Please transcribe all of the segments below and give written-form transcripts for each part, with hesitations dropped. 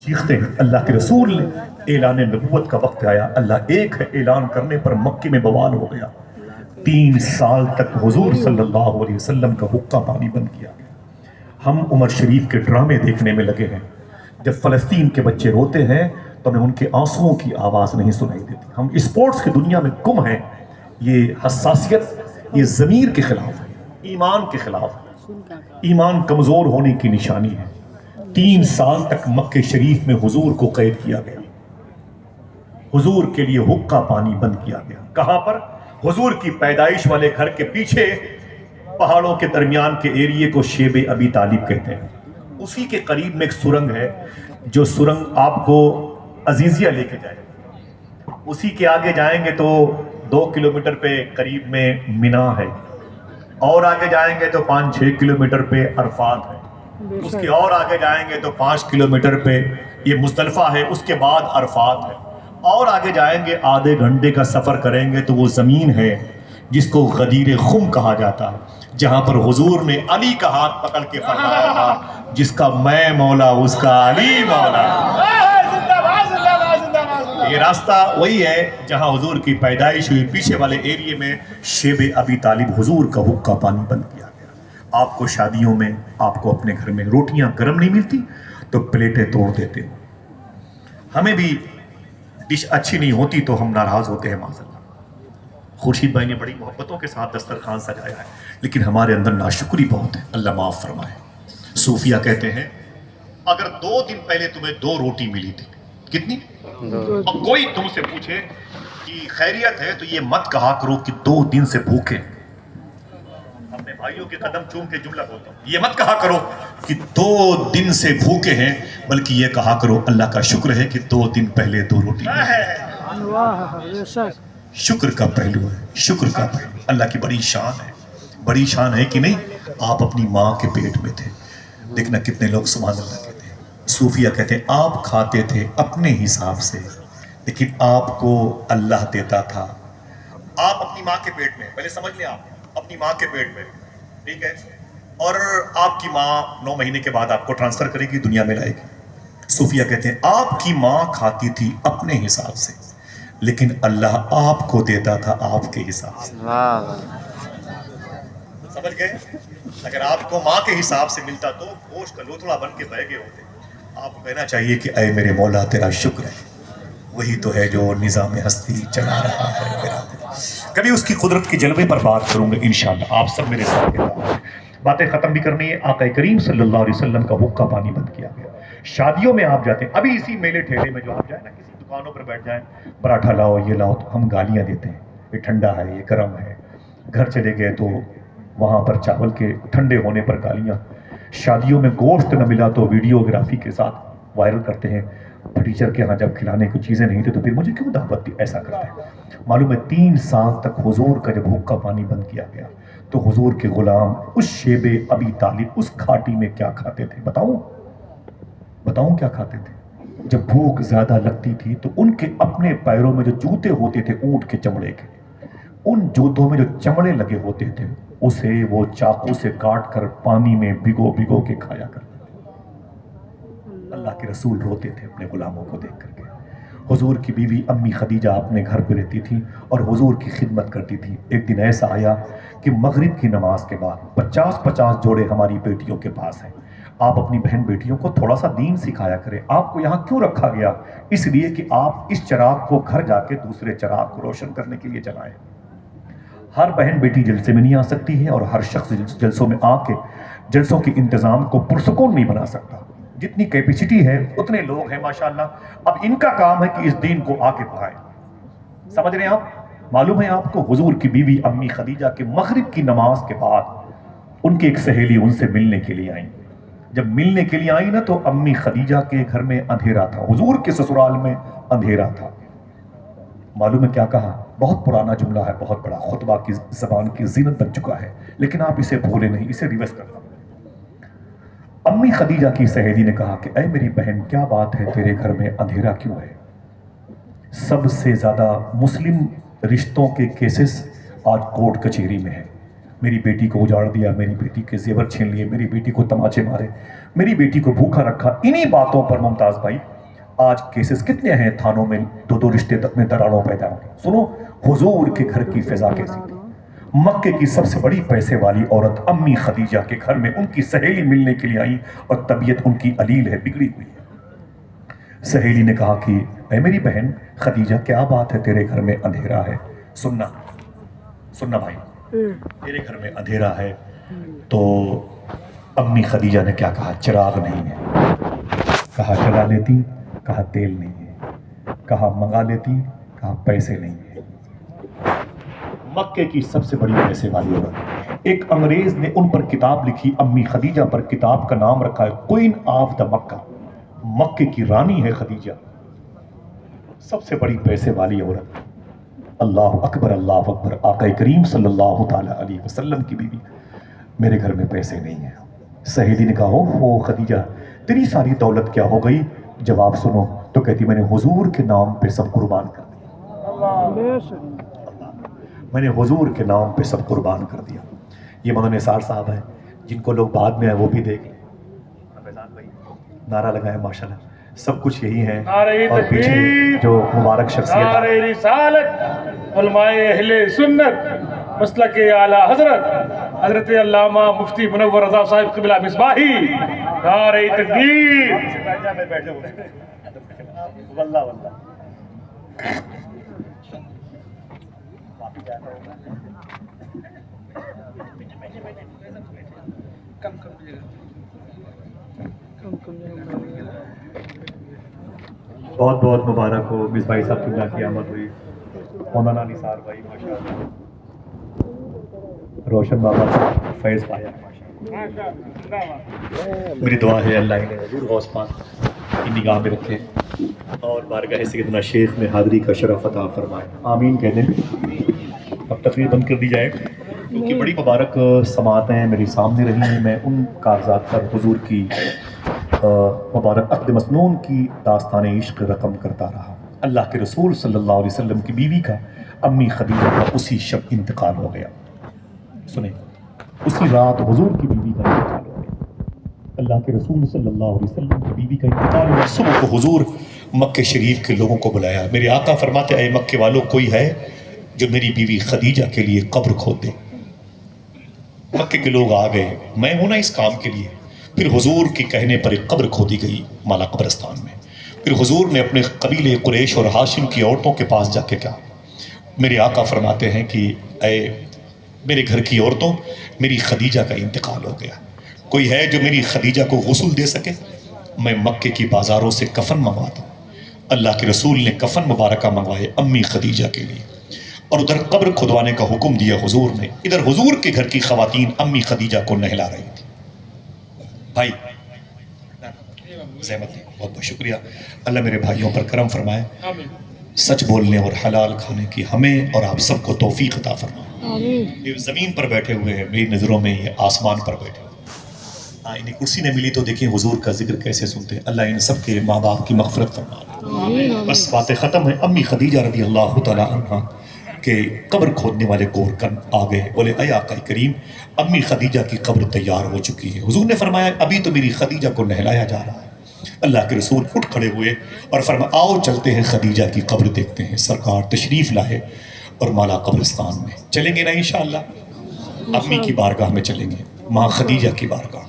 چیختے ہیں اللہ کے رسول نے اعلان نبوت کا وقت آیا، اللہ ایک ہے، اعلان کرنے پر مکے میں بوال ہو گیا۔ 3 سال تک حضور صلی اللہ علیہ وسلم کا حقہ پانی بند کیا گیا۔ ہم عمر شریف کے ڈرامے دیکھنے میں لگے ہیں، جب فلسطین کے بچے روتے ہیں تو ہمیں ان کے آنسوؤں کی آواز نہیں سنائی دیتی۔ ہم اسپورٹس کی دنیا میں گم ہیں۔ یہ حساسیت یہ ضمیر کے خلاف ہے، ایمان کے خلاف ہے، ایمان کمزور ہونے کی نشانی ہے۔ 3 سال تک مکہ شریف میں حضور کو قید کیا گیا، حضور کے لیے حقہ پانی بند کیا گیا۔ کہاں پر؟ حضور کی پیدائش والے گھر کے پیچھے پہاڑوں کے درمیان کے ایریے کو شیب ابی طالب کہتے ہیں۔ اسی کے قریب میں ایک سرنگ ہے، جو سرنگ آپ کو عزیزیہ لے کے جائے۔ اسی کے آگے جائیں گے تو 2 کلومیٹر پہ قریب میں مینا ہے، اور آگے جائیں گے تو 5-6 کلومیٹر پہ عرفات ہے، اس کے اور آگے جائیں گے تو 5 کلومیٹر پہ یہ مزدلفہ ہے، اس کے بعد عرفات ہے، اور آگے جائیں گے آدھے گھنٹے کا سفر کریں گے تو وہ زمین ہے جس کو غدیر خم کہا جاتا ہے، جہاں پر حضور نے علی کا ہاتھ پکڑ کے فرمایا تھا، جس کا میں مولا اس کا علی مولا۔ یہ راستہ وہی ہے جہاں حضور کی پیدائش ہوئی۔ پیچھے والے ایریے میں شیب ابی طالب حضور کا حقہ پانی بند کیا گیا۔ آپ کو شادیوں میں، آپ کو اپنے گھر میں روٹیاں گرم نہیں ملتی تو پلیٹیں توڑ دیتے ہو۔ ہمیں بھی ڈش اچھی نہیں ہوتی تو ہم ناراض ہوتے ہیں معاذ اللہ۔ خورشید بھائی نے بڑی محبتوں کے ساتھ دسترخوان سجایا ہے، لیکن ہمارے اندر ناشکری بہت ہے، اللہ معاف فرمائے۔ صوفیہ کہتے ہیں اگر 2 دن پہلے تمہیں 2 روٹی ملی تھی، کتنی؟ اور کوئی تم سے پوچھے کہ خیریت ہے تو یہ مت کہا کرو کہ 2 دن سے بھوکے۔ اپنے بھائیوں کے قدم چوم کے جملہ بولتا ہوں، یہ مت کہا کرو کہ 2 دن سے بھوکے ہیں، بلکہ یہ کہا کرو اللہ کا شکر ہے کہ 2 دن پہلے 2 روٹی ملی۔ شکر کا پہلو ہے، شکر کا پہلو اللہ کی بڑی شان ہے۔ بڑی شان ہے کہ نہیں؟ آپ اپنی ماں کے پیٹ میں تھے، دیکھنا کتنے لوگ سبحان اللہ کہتے ہیں۔ صوفیہ کہتے ہیں آپ کھاتے تھے اپنے حساب سے، لیکن آپ کو اللہ دیتا تھا۔ آپ اپنی ماں کے پیٹ میں، پہلے سمجھ لیں، آپ اپنی ماں کے پیٹ میں، ٹھیک ہے، اور آپ کی ماں 9 مہینے کے بعد آپ کو ٹرانسفر کرے گی، دنیا میں لائے گی۔ صوفیہ کہتے ہیں آپ کی ماں کھاتی تھی اپنے حساب سے، لیکن اللہ آپ کو دیتا تھا آپ کے حساب سے۔ سمجھ گئے؟ اگر آپ کو ماں کے حساب سے ملتا تو گوشت کا لوتھڑا بن کے بہ گئے ہوتے۔ آپ کو کہنا چاہیے کہ اے میرے مولا تیرا شکر ہے، وہی تو ہے جو نظام ہستی چلا رہا ہے میرا دل۔ کبھی اس کی قدرت کے جلوے پر بات کروں گا انشاءاللہ، آپ سب میرے ساتھ ہیں۔ باتیں ختم بھی کرنی ہے۔ آقا کریم صلی اللہ علیہ وسلم کا حقہ پانی بند کیا گیا۔ شادیوں میں آپ جاتے ہیں، ابھی اسی میلے ٹھیلے میں جو آپ جائیں نا، کسی دکانوں پر بیٹھ جائیں، پراٹھا لاؤ یہ لاؤ، تو ہم گالیاں دیتے ہیں، یہ ٹھنڈا ہے، یہ گرم ہے۔ گھر چلے گئے تو وہاں پر چاول کے ٹھنڈے ہونے پر گالیاں۔ شادیوں میں گوشت نہ ملا تو ویڈیوگرافی کے ساتھ وائرل کرتے ہیں، ٹیچر کے ہاں جب کھلانے کو چیزیں نہیں تھی تو پھر مجھے کیوں دعوت دی، ایسا کرتے ہیں۔ معلوم ہے 3 سال تک حضور کا جب حقہ پانی بند کیا گیا تو حضور کے غلام اس شیب ابی طالب اس کھاٹی میں کیا کھاتے تھے؟ بتاؤں کیا کھاتے تھے؟ جب بھوک زیادہ لگتی تھی تو ان کے اپنے پیروں میں جو جوتے ہوتے تھے اونٹ کے چمڑے کے، ان جوتوں میں جو چمڑے لگے ہوتے تھے اسے وہ چاقو سے کاٹ کر پانی میں بھگو کے کھایا کرتے تھے۔ اللہ کے رسول روتے تھے اپنے غلاموں کو دیکھ کر کے۔ حضور کی بیوی امی خدیجہ اپنے گھر پہ رہتی تھی اور حضور کی خدمت کرتی تھی۔ ایک دن ایسا آیا کہ مغرب کی نماز کے بعد 50 جوڑے ہماری بیٹیوں کے پاس ہیں، آپ اپنی بہن بیٹیوں کو تھوڑا سا دین سکھایا کریں۔ آپ کو یہاں کیوں رکھا گیا؟ اس لیے کہ آپ اس چراغ کو گھر جا کے دوسرے چراغ کو روشن کرنے کے لیے جلائیں۔ ہر بہن بیٹی جلسے میں نہیں آ سکتی ہے، اور ہر شخص جلسوں میں آ کے جلسوں کے انتظام کو پرسکون نہیں بنا سکتا۔ جتنی کیپیسٹی ہے اتنے لوگ ہیں ماشاءاللہ، اب ان کا کام ہے کہ اس دین کو آگے بڑھائیں۔ سمجھ رہے ہیں آپ؟ معلوم ہے آپ کو حضور کی بیوی امی خدیجہ کے مغرب کی نماز کے بعد ان کی ایک سہیلی ان سے ملنے کے لیے آئیں۔ جب ملنے کے لیے آئی نا تو امی خدیجہ کے گھر میں اندھیرا تھا، حضور کے سسرال میں اندھیرا تھا۔ معلوم ہے کیا کہا؟ بہت پرانا جملہ ہے، بہت بڑا خطبہ کی زبان کی زینت بن چکا ہے، لیکن آپ اسے بھولے نہیں، اسے ریورس کرنا۔ امی خدیجہ کی سہیلی نے کہا کہ اے میری بہن کیا بات ہے، تیرے گھر میں اندھیرا کیوں ہے؟ سب سے زیادہ مسلم رشتوں کے کیسز آج کورٹ کچہری میں ہیں۔ میری بیٹی کو اجاڑ دیا، میری بیٹی کے زیور چھین لیے، میری بیٹی کو تماچے مارے، میری بیٹی کو بھوکا رکھا۔ انہی باتوں پر ممتاز بھائی آج کیسز کتنے ہیں تھانوں میں، دو دو رشتے میں دراڑوں پیدا ہوں گے۔ سنو حضور کے گھر کی فضا کیسی تھی۔ مکے کی سب سے بڑی پیسے والی عورت امی خدیجہ کے گھر میں ان کی سہیلی ملنے کے لیے آئی، اور طبیعت ان کی علیل ہے، بگڑی ہوئی ہے۔ سہیلی نے کہا کہ اے میری بہن خدیجہ، کیا بات ہے تیرے گھر میں اندھیرا ہے؟ سننا بھائی، تیرے گھر میں اندھیرا ہے۔ تو امی خدیجہ نے کیا کہا؟ چراغ نہیں ہے۔ کہا جلا لیتی، کہا تیل نہیں ہے۔ کہا منگا لیتی، کہا پیسے نہیں ہے۔ مکے کی سب سے بڑی پیسے والی عورت، ایک انگریز نے ان پر کتاب لکھی، امی خدیجہ پر کتاب کا نام رکھا ہے کوئین آف دا مکہ، مکے کی رانی ہے خدیجہ، سب سے بڑی پیسے والی عورت۔ اللہ اکبر اللہ اکبر، آقا کریم صلی اللہ تعالی علیہ وسلم کی بیوی، میرے گھر میں پیسے نہیں ہیں۔ سہیلی نے کہا ہو خدیجہ، تیری ساری دولت کیا ہو گئی؟ جواب سنو تو کہتی میں نے حضور کے نام پہ سب قربان کر دیا، میں نے حضور کے نام پہ سب قربان کر دیا۔ یہ مولانا نثار صاحب ہیں، جن کو لوگ بعد میں ہیں وہ بھی دیکھ لیں، نعرہ لگائے ماشاءاللہ، سب کچھ یہی ہے۔ اور پیچھے جو مبارک شخصیت، نعرہ رسالت، علماء اہل سنت، مسلک اعلیٰ حضرت علامہ مفتی منور رضا صاحب قبلہ مصباحی، نعرہ تکبیر۔ واللہ واللہ بہت بہت مبارک ہو مس بھائی صاحب کی آمد ہوئی، مولانا نثار بھائی ماشاءاللہ، روشن بابا فیض پایا ماشاءاللہ۔ میری دعا ہے اللہ انہیں حضور غوث پاک کی نگاہ میں رکھے اور بارگاہ سیدنا شیخ میں حاضری کا شرف عطا فرمائے، آمین کہہ دیں۔ اب تقریر بند کر دی جائے، کیونکہ بڑی مبارک سماعتیں میری سامنے رہی ہیں۔ میں ان کاغذات پر حضور کی مبارک عقد مسنون کی داستان عشق رقم کرتا رہا۔ اللہ کے رسول صلی اللہ علیہ وسلم کی بیوی کا، امی خدیجہ کا اسی شب انتقال ہو گیا۔ سنیں، اسی رات حضور کی بیوی کا انتقال ہو گیا۔ اللہ کے رسول صلی اللہ علیہ وسلم کی بیوی کا انتقال ہوا۔ صبح کو حضور مکہ شریف کے لوگوں کو بلایا۔ میرے آقا فرماتے اے مکے والوں، کوئی ہے جو میری بیوی خدیجہ کے لیے قبر کھود دے؟ مکے کے لوگ آ گئے، میں ہوں نا اس کام کے لیے۔ پھر حضور کے کہنے پر ایک قبر کھودی گئی مالا قبرستان میں۔ پھر حضور نے اپنے قبیلے قریش اور ہاشم کی عورتوں کے پاس جا کے کہا، میرے آقا فرماتے ہیں کہ اے میرے گھر کی عورتوں، میری خدیجہ کا انتقال ہو گیا، کوئی ہے جو میری خدیجہ کو غسل دے سکے؟ میں مکے کی بازاروں سے کفن منگواتا ہوں۔ اللہ کے رسول نے کفن مبارکہ منگوائے امی خدیجہ کے لیے، اور ادھر قبر کھدوانے کا حکم دیا حضور نے۔ ادھر حضور کے گھر کی خواتین امی خدیجہ کو نہلا رہی تھی۔ بھائی زحمت دی، بہت بہت شکریہ۔ اللہ میرے بھائیوں پر کرم فرمائے، سچ بولنے اور حلال کھانے کی ہمیں اور آپ سب کو توفیق عطا فرمائے۔ یہ زمین پر بیٹھے ہوئے ہیں، میری نظروں میں یہ آسمان پر بیٹھے ہوئے ہیں۔ انہیں کرسی نے ملی تو دیکھیں حضور کا ذکر کیسے سنتے ہیں۔ اللہ ان سب کے ماں باپ کی مغفرت فرمائے۔ بس باتیں ختم ہیں۔ امی خدیجہ رضی اللہ تعالی عنہ کہ قبر کھودنے والے گورکن آ گئے، بولے اے آقا کریم، امی خدیجہ کی قبر تیار ہو چکی ہے۔ حضور نے فرمایا ابھی تو میری خدیجہ کو نہلایا جا رہا ہے۔ اللہ کے رسول اٹھ کھڑے ہوئے اور فرمایا آؤ چلتے ہیں خدیجہ کی قبر دیکھتے ہیں۔ سرکار تشریف لائے اور مالا قبرستان میں چلیں گے نا انشاءاللہ، امی کی بارگاہ میں چلیں گے، ماں خدیجہ کی بارگاہ۔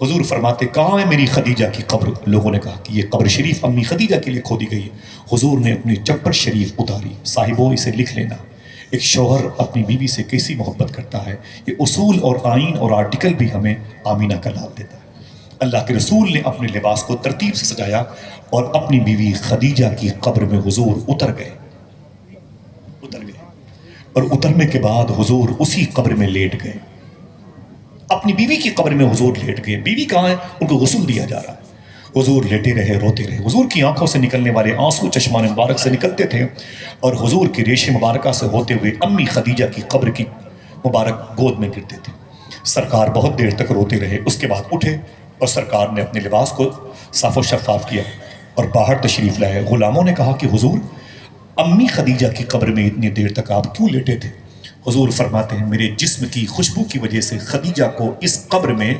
حضور فرماتے کہاں ہے میری خدیجہ کی قبر؟ لوگوں نے کہا کہ یہ قبر شریف امی خدیجہ کے لیے کھودی گئی ہے۔ حضور نے اپنی چپڑ شریف اتاری، صاحبوں اسے لکھ لینا، ایک شوہر اپنی بیوی سے کیسی محبت کرتا ہے، یہ اصول اور آئین اور آرٹیکل بھی ہمیں آمینہ کا لال دیتا ہے۔ اللہ کے رسول نے اپنے لباس کو ترتیب سے سجایا اور اپنی بیوی خدیجہ کی قبر میں حضور اتر گئے اور اترنے کے بعد حضور اسی قبر میں لیٹ گئے، اپنی بیوی کی قبر میں حضور لیٹ گئے۔ بیوی کہاں ہے؟ ان کو غسل دیا جا رہا ہے۔ حضور لیٹے رہے، روتے رہے۔ حضور کی آنکھوں سے نکلنے والے آنسو چشمان مبارک سے نکلتے تھے اور حضور کی ریش مبارکہ سے ہوتے ہوئے امی خدیجہ کی قبر کی مبارک گود میں گرتے تھے۔ سرکار بہت دیر تک روتے رہے، اس کے بعد اٹھے اور سرکار نے اپنے لباس کو صاف و شفاف کیا اور باہر تشریف لائے۔ غلاموں نے کہا کہ حضور امی خدیجہ کی قبر میں اتنی دیر تک آپ کیوں لیٹے تھے؟ حضور فرماتے ہیں میرے جسم کی خوشبو کی وجہ سے خدیجہ کو اس قبر میں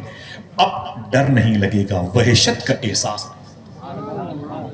اب ڈر نہیں لگے گا، وحشت کا احساس نہیں۔